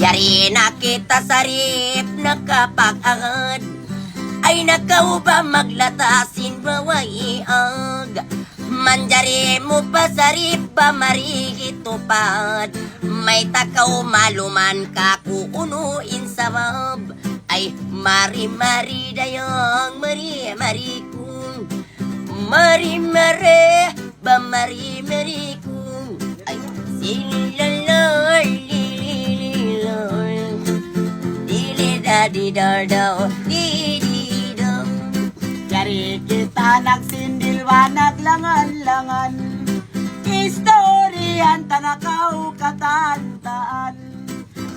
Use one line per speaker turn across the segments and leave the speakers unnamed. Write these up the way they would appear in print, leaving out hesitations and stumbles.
Yari na kita sarip nakapag-agad, ay nakaw ba maglatasin bawaiag. Manjari mo pa sarip ba marihitupad, may takaw maluman ka kuunuin sa bab. Ay mari-mari dayang mari-mari kung mari-mari ba mari-mari kung ay sililalay lililalay dilidadidardaw dididaw.
Yari kita nagsindilwa naglangan-langan, istoryan tanakaw katantaan.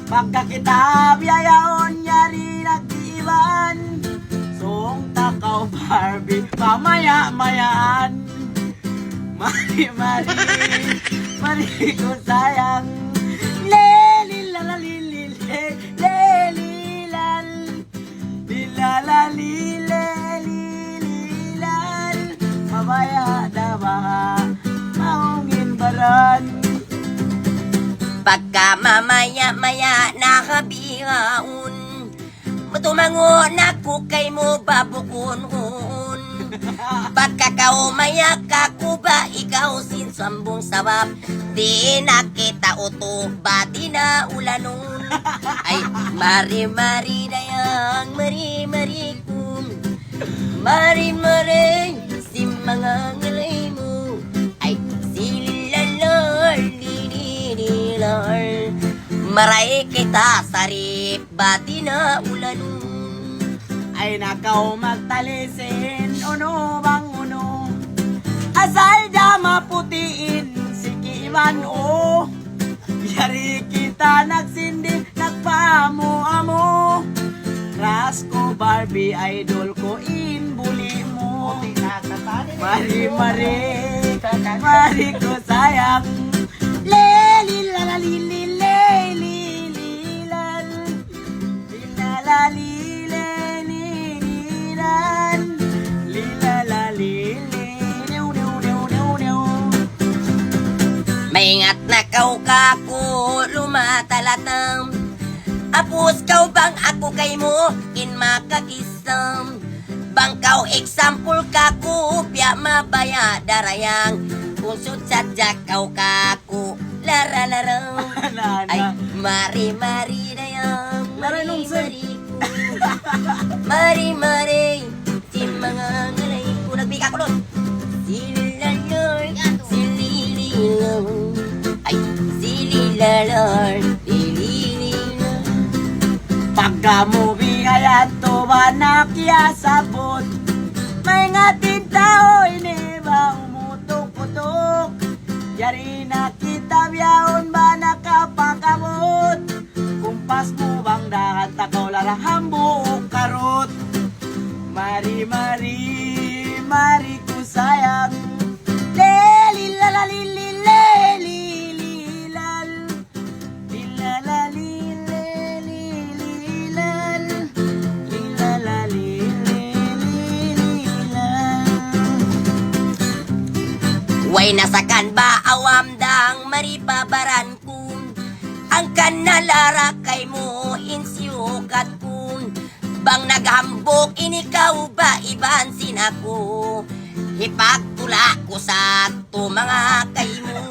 Pagka kita biyayaon yari nag-iwan, song takaw Barbie mamaya-mayaan. Mari-mari, mari ko sayang, lelilalalilile, lelilal, lilalalilelililal, mamaya na mga maungin baran.
Pagka mamaya-maya nakabihaon, matumango na kukay mo babukun-un. Pagka kaumaya ka kuba, ikaw sinsambong sabab, di nakita uto ba di na ulanon. Ay mari-mari dayang mari-mari kung mari-mari si mga ngalay mo. Ay sililalor lililar, maray kita sarip ba di na ulanon.
Ay nakaw magtalisin, uno bang uno, asal da maputiin, sikiman o. Yari kita nagsindi, nagpamo-amo, crush ko Barbie, idol ko inbuli mo. Mari-mari, mari ko sayang, lelilalalililelililal, lilalalililililal,
Maingat na kau kako lumatalatam, apos kau bang ako kay mo in makakisam. Bang kau example kako biya mabaya darayang, kung sadya kau kako lara-larang. Ay mari-mari dayang mari-mari ko, mari-mari si mga ngalay ko. Nagbika ko nun sililalor silililaw, ay sililalor lililaw.
Pagka mo bigayan to ba nakiasabot, may ngatin tao ini ba umutok-utok. Yari na kita biyaon ba nakapakamot, kumpas mo bang dahan takaw larang hambuk karot. Mari-mari, mari ko sayang, lelilalalililelililal, lilalalilelililal, lilalalilelililal.
Way nasakan ba awam dang maribabaran kun, ang kanalara kay mo insiugat kun. Bang naghambok inikaw ba iban sinako, hipagtula ko sa to mga kay mo.